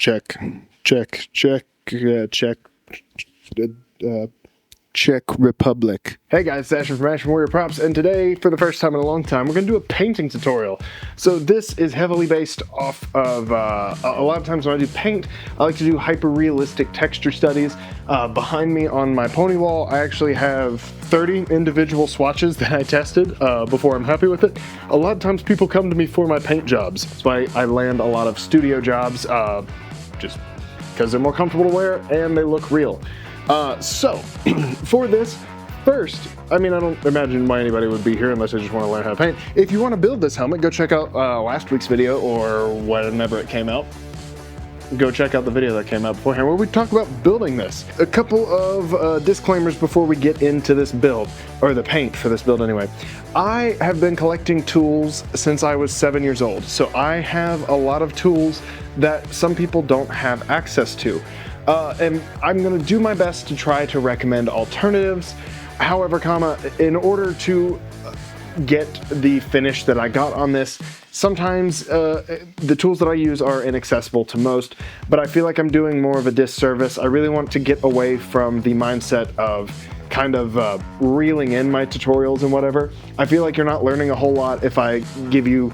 Czech Republic. Hey guys, it's Asher from Asher Warrior Props, and today, for the first time in a long time, we're going to do a painting tutorial. So this is heavily based off of, a lot of times when I do paint, I like to do hyper-realistic texture studies. Behind me on my pony wall, I actually have 30 individual swatches that I tested before I'm happy with it. A lot of times people come to me for my paint jobs. That's why I land a lot of studio jobs, just because they're more comfortable to wear and they look real. So, for this, first, I mean, I don't imagine why anybody would be here unless I just want to learn how to paint. If you want to build this helmet, go check out last week's video or whenever it came out. Go check out the video that came out beforehand where we talk about building this. A couple of disclaimers before we get into this build, or the paint for this build anyway. I have been collecting tools since I was 7 years old, so I have a lot of tools that some people don't have access to. And I'm going to do my best to try to recommend alternatives. However, in order to get the finish that I got on this, sometimes the tools that I use are inaccessible to most, but I feel like I'm doing more of a disservice. I really want to get away from the mindset of kind of reeling in my tutorials and whatever. I feel like you're not learning a whole lot if I give you,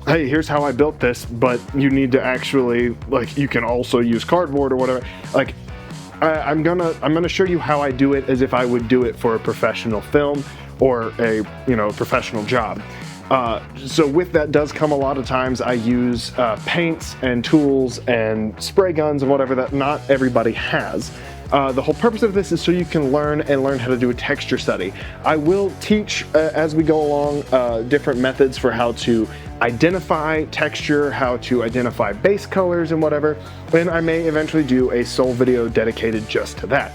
hey, here's how I built this, but you need to actually, like, you can also use cardboard or whatever. Like, I'm gonna show you how I do it as if I would do it for a professional film or a, professional job. So with that does come a lot of times I use paints and tools and spray guns and whatever that not everybody has. The whole purpose of this is so you can learn how to do a texture study. I will teach as we go along different methods for how to identify texture, how to identify base colors and whatever, and I may eventually do a sole video dedicated just to that.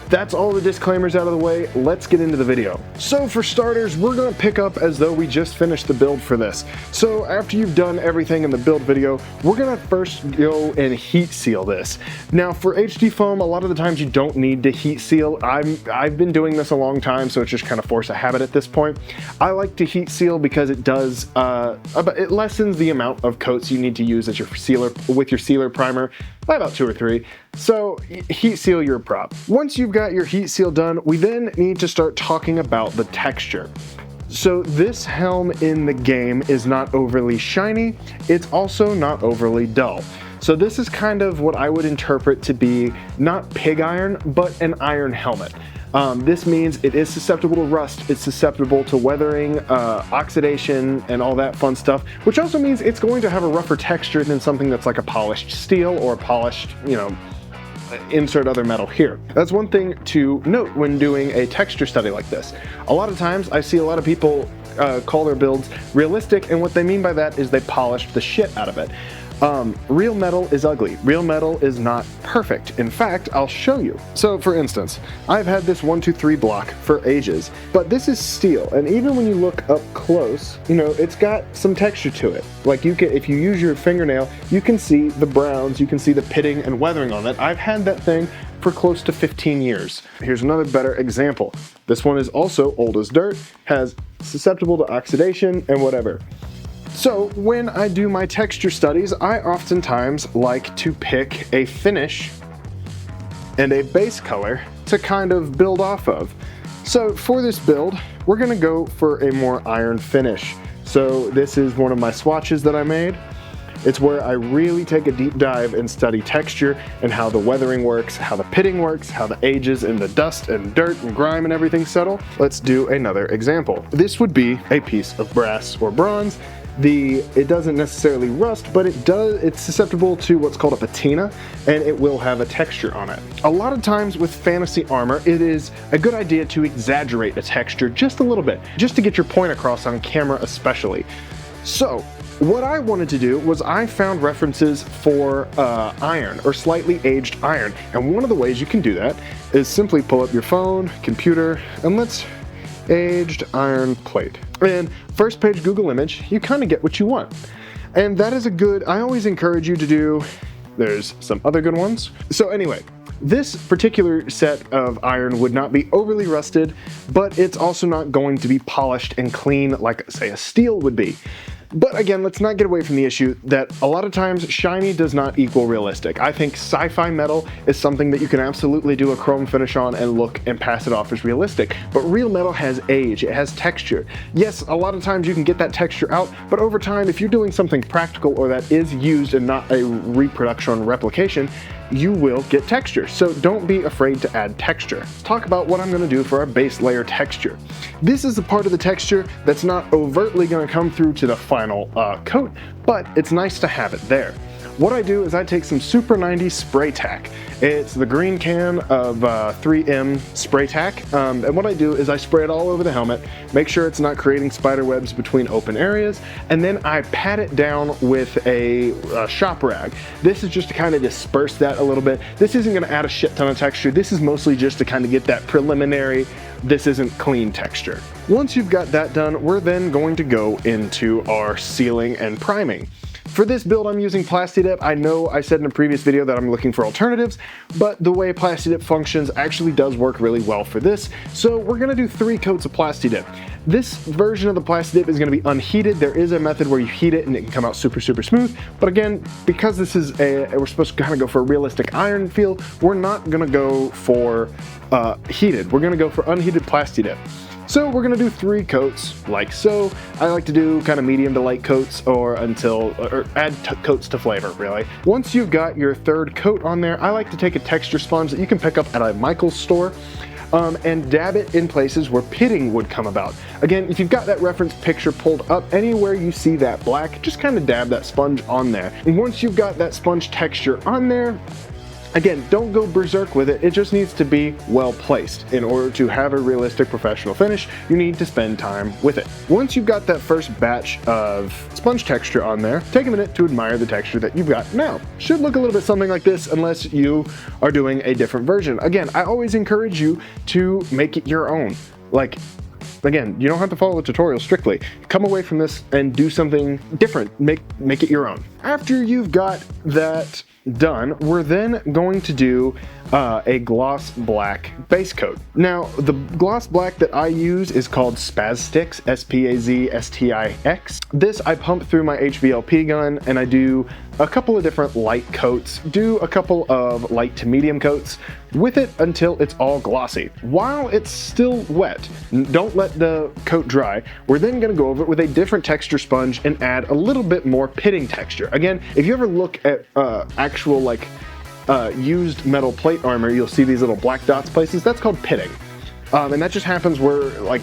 That's all the disclaimers out of the way. Let's get into the video. So for starters, we're gonna pick up as though we just finished the build for this. So after you've done everything in the build video, we're gonna first go and heat seal this. Now for HD foam, a lot of the times you don't need to heat seal. I've been doing this a long time, so it's just kind of force of habit at this point. I like to heat seal because it does, it lessens the amount of coats you need to use as your sealer with your sealer primer by about 2 or 3. So heat seal your prop. Once you've got your heat seal done, we then need to start talking about the texture. So this helm in the game is not overly shiny. It's also not overly dull. So this is kind of what I would interpret to be not pig iron, but an iron helmet. This means it is susceptible to rust, it's susceptible to weathering, oxidation, and all that fun stuff, which also means it's going to have a rougher texture than something that's like a polished steel or polished, insert other metal here. That's one thing to note when doing a texture study like this. A lot of times I see a lot of people call their builds realistic, and what they mean by that is they polished the shit out of it. Real metal is ugly. Real metal is not perfect. In fact, I'll show you. So for instance, I've had this 123 block for ages, but this is steel, and even when you look up close, it's got some texture to it. Like if you use your fingernail, you can see the browns, you can see the pitting and weathering on it. I've had that thing for close to 15 years. Here's another better example. This one is also old as dirt, has susceptible to oxidation and whatever. So when I do my texture studies, I oftentimes like to pick a finish and a base color to kind of build off of. So for this build, we're gonna go for a more iron finish. So this is one of my swatches that I made. It's where I really take a deep dive and study texture and how the weathering works, how the pitting works, how the ages and the dust and dirt and grime and everything settle. Let's do another example. This would be a piece of brass or bronze. It doesn't necessarily rust, but it's susceptible to what's called a patina, and it will have a texture on it. A lot of times with fantasy armor, it is a good idea to exaggerate a texture just a little bit, just to get your point across on camera especially. So what I wanted to do was I found references for iron, or slightly aged iron, and one of the ways you can do that is simply pull up your phone, computer, and let's aged iron plate. And first page Google image, you kind of get what you want. And that is I always encourage you to do, there's some other good ones. So anyway, this particular set of iron would not be overly rusted, but it's also not going to be polished and clean like, say, a steel would be. But again, let's not get away from the issue that a lot of times shiny does not equal realistic. I think sci-fi metal is something that you can absolutely do a chrome finish on and look and pass it off as realistic, but real metal has age, it has texture. Yes, a lot of times you can get that texture out, but over time, if you're doing something practical or that is used and not a reproduction or replication, you will get texture. So don't be afraid to add texture. Let's talk about what I'm going to do for our base layer texture. This is the part of the texture that's not overtly going to come through to the final coat, but it's nice to have it there. What I do is I take some Super 90 spray tack. It's the green can of 3M spray tack, and what I do is I spray it all over the helmet, make sure it's not creating spider webs between open areas, and then I pat it down with a shop rag. This is just to kind of disperse that a little bit. This isn't going to add a shit ton of texture. This is mostly just to kind of get that preliminary, this isn't clean texture. Once you've got that done, we're then going to go into our sealing and priming. For this build, I'm using Plasti Dip. I know I said in a previous video that I'm looking for alternatives, but the way Plasti Dip functions actually does work really well for this. So we're gonna do 3 coats of Plasti Dip. This version of the Plasti Dip is gonna be unheated. There is a method where you heat it and it can come out super, super smooth. But again, because this is we're supposed to kind of go for a realistic iron feel, we're not gonna go for heated. We're gonna go for unheated Plasti Dip. So we're gonna do 3 coats like so. I like to do kind of medium to light coats or add coats to flavor, really. Once you've got your 3rd coat on there, I like to take a texture sponge that you can pick up at a Michael's store and dab it in places where pitting would come about. Again, if you've got that reference picture pulled up, anywhere you see that black, just kind of dab that sponge on there. And once you've got that sponge texture on there, again, don't go berserk with it, it just needs to be well placed. In order to have a realistic professional finish, you need to spend time with it. Once you've got that first batch of sponge texture on there, take a minute to admire the texture that you've got now. Should look a little bit something like this unless you are doing a different version. Again, I always encourage you to make it your own. Like, again, you don't have to follow the tutorial strictly. Come away from this and do something different. Make it your own. After you've got that done, we're then going to do a gloss black base coat. Now, the gloss black that I use is called Spazstix, S-P-A-Z-S-T-I-X. This I pump through my HVLP gun and I do a couple of different light coats, do a couple of light to medium coats with it until it's all glossy. While it's still wet, don't let the coat dry, we're then gonna go over it with a different texture sponge and add a little bit more pitting texture. Again, if you ever look at actual like used metal plate armor, you'll see these little black dots places. That's called pitting. And that just happens where like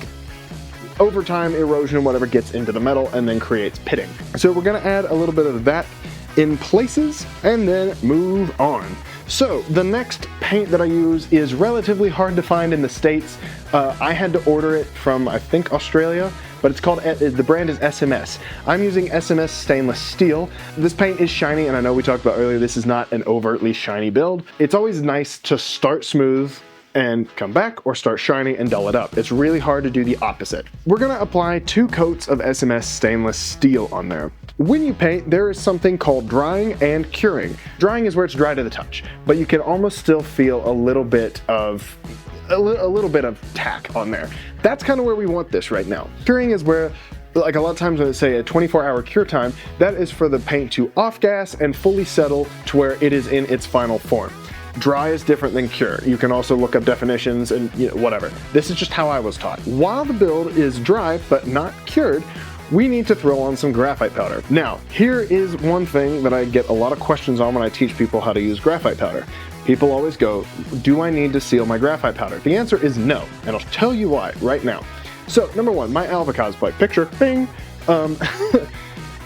over time erosion and whatever gets into the metal and then creates pitting. So we're gonna add a little bit of that in places and then move on. So the next paint that I use is relatively hard to find in the States. I had to order it from, I think, Australia, but it's called, the brand is SMS. I'm using SMS stainless steel. This paint is shiny, and I know we talked about earlier, this is not an overtly shiny build. It's always nice to start smooth and come back, or start shiny and dull it up. It's really hard to do the opposite. We're gonna apply 2 coats of SMS stainless steel on there. When you paint, there is something called drying and curing. Drying is where it's dry to the touch, but you can almost still feel a little bit of tack on there. That's kind of where we want this right now. Curing is where, like a lot of times when they say a 24-hour cure time, that is for the paint to off-gas and fully settle to where it is in its final form. Dry is different than cure. You can also look up definitions and whatever. This is just how I was taught. While the build is dry but not cured, we need to throw on some graphite powder. Now, here is one thing that I get a lot of questions on when I teach people how to use graphite powder. People always go, do I need to seal my graphite powder? The answer is no, and I'll tell you why right now. So, number 1, my Alva cosplay. Picture, bing.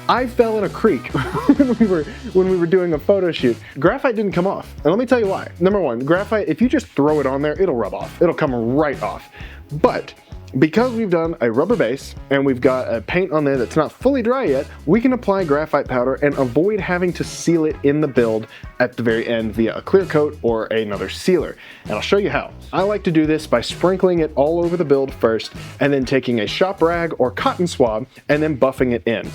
I fell in a creek when we were doing a photo shoot. Graphite didn't come off, and let me tell you why. Number 1, graphite, if you just throw it on there, it'll rub off. It'll come right off. But because we've done a rubber base and we've got a paint on there that's not fully dry yet, we can apply graphite powder and avoid having to seal it in the build at the very end via a clear coat or another sealer. And I'll show you how. I like to do this by sprinkling it all over the build first and then taking a shop rag or cotton swab and then buffing it in.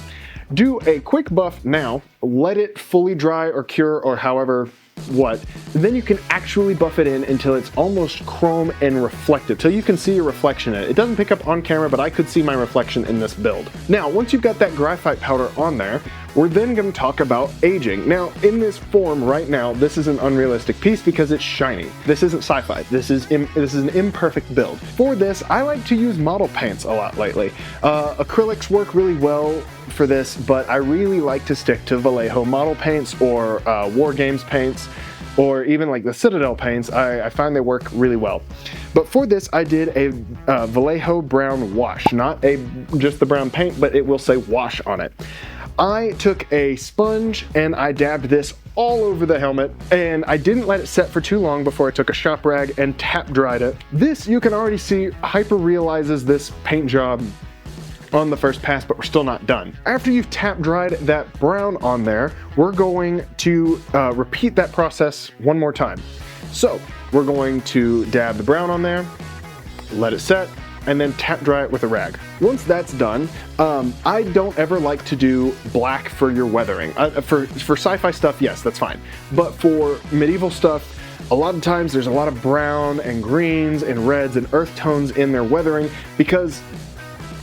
Do a quick buff now, let it fully dry or cure or however what. And then you can actually buff it in until it's almost chrome and reflective, so you can see your reflection in it. It doesn't pick up on camera, but I could see my reflection in this build. Now, once you've got that graphite powder on there, we're then going to talk about aging. Now, in this form right now, this is an unrealistic piece because it's shiny. This isn't sci-fi. This is an imperfect build. For this, I like to use model paints a lot lately. Acrylics work really well for this, but I really like to stick to Vallejo model paints or War Games paints, or even like the Citadel paints. I find they work really well. But for this, I did a Vallejo brown wash, not just the brown paint, but it will say wash on it. I took a sponge and I dabbed this all over the helmet, and I didn't let it set for too long before I took a shop rag and tap dried it. This, you can already see, hyper realizes this paint job on the first pass, but we're still not done. After you've tap dried that brown on there, we're going to repeat that process one more time. So we're going to dab the brown on there, let it set, and then tap dry it with a rag. Once that's done, I don't ever like to do black for your weathering. For sci-fi stuff, yes, that's fine. But for medieval stuff, a lot of times there's a lot of brown and greens and reds and earth tones in their weathering because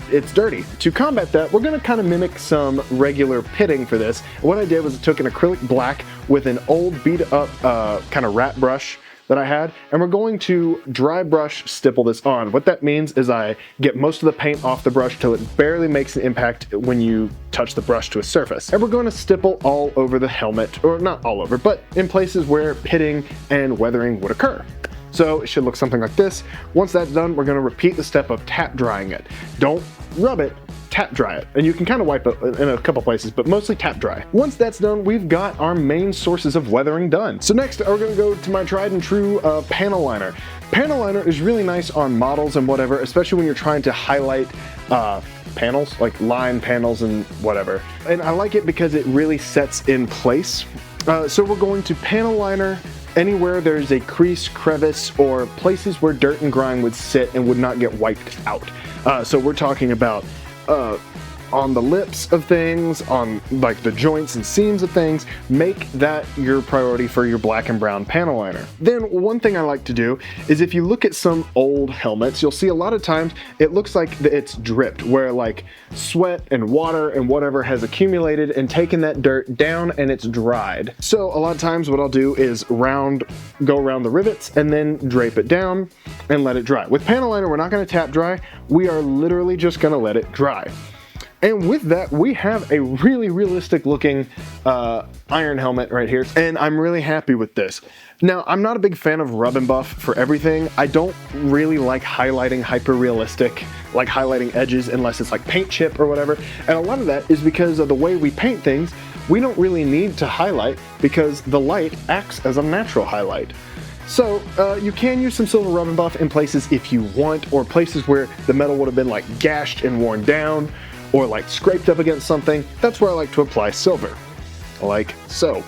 it's dirty. To combat that, we're gonna kind of mimic some regular pitting for this. And what I did was I took an acrylic black with an old beat up kind of rat brush that I had, and we're going to dry brush stipple this on. What that means is I get most of the paint off the brush till it barely makes an impact when you touch the brush to a surface. And we're going to stipple all over the helmet, or not all over, but in places where pitting and weathering would occur. So it should look something like this. Once that's done, we're going to repeat the step of tap drying it. Don't rub it, tap dry it. And you can kind of wipe it in a couple places, but mostly tap dry. Once that's done, we've got our main sources of weathering done. So next, we're going to go to my tried and true panel liner. Panel liner is really nice on models and whatever, especially when you're trying to highlight panels, like line panels and whatever. And I like it because it really sets in place. So we're going to panel liner anywhere there's a crease, crevice, or places where dirt and grime would sit and would not get wiped out. So we're talking about on the lips of things, on like the joints and seams of things. Make that your priority for your black and brown panel liner. Then one thing I like to do is if you look at some old helmets, you'll see a lot of times it looks like it's dripped, where like sweat and water and whatever has accumulated and taken that dirt down and it's dried. So a lot of times what I'll do is go around the rivets and then drape it down and let it dry. With panel liner, we're not going to tap dry. We are literally just going to let it dry. And with that, we have a really realistic looking iron helmet right here, and I'm really happy with this. Now, I'm not a big fan of rub and buff for everything. I don't really like highlighting hyper realistic, like highlighting edges, unless it's like paint chip or whatever. And a lot of that is because of the way we paint things. We don't really need to highlight because the light acts as a natural highlight. So you can use some silver rub and buff in places if you want, or places where the metal would have been like gashed and worn down, or like scraped up against something. That's where I like to apply silver, like so.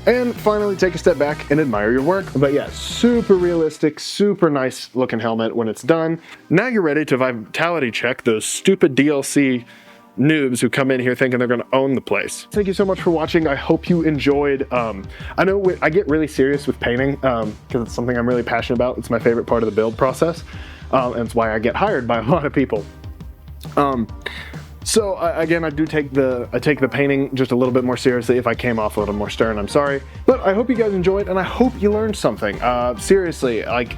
And finally, take a step back and admire your work. But yeah, super realistic, super nice looking helmet when it's done. Now you're ready to vitality check those stupid DLC noobs who come in here thinking they're gonna own the place. Thank you so much for watching. I hope you enjoyed. I know I get really serious with painting because it's something I'm really passionate about. It's my favorite part of the build process, and it's why I get hired by a lot of people. So again, I take the painting just a little bit more seriously. If I came off a little more stern, I'm sorry. But I hope you guys enjoyed, and I hope you learned something. Seriously, like,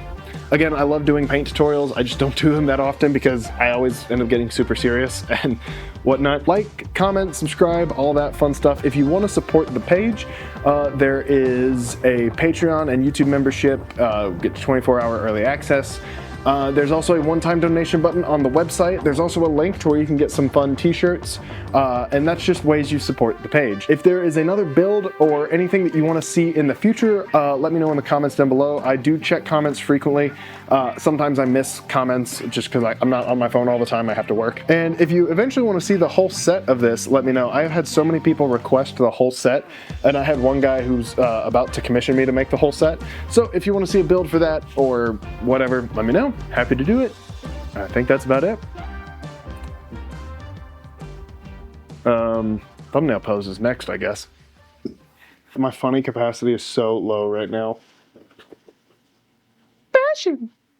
again, I love doing paint tutorials. I just don't do them that often because I always end up getting super serious and whatnot. Like, comment, subscribe, all that fun stuff. If you want to support the page, there is a Patreon and YouTube membership. Get 24-hour early access. There's also a one-time donation button on the website. There's also a link to where you can get some fun t-shirts, and that's just ways you support the page. If there is another build or anything that you want to see in the future, let me know in the comments down below. I do check comments frequently. Sometimes I miss comments just because I'm not on my phone all the time. I have to work. And if you eventually want to see the whole set of this, let me know. I've had so many people request the whole set, and I had one guy who's about to commission me to make the whole set. So if you want to see a build for that or whatever, let me know. Happy to do it. I think that's about it. Thumbnail pose is next, I guess. My funny capacity is so low right now. Fashion.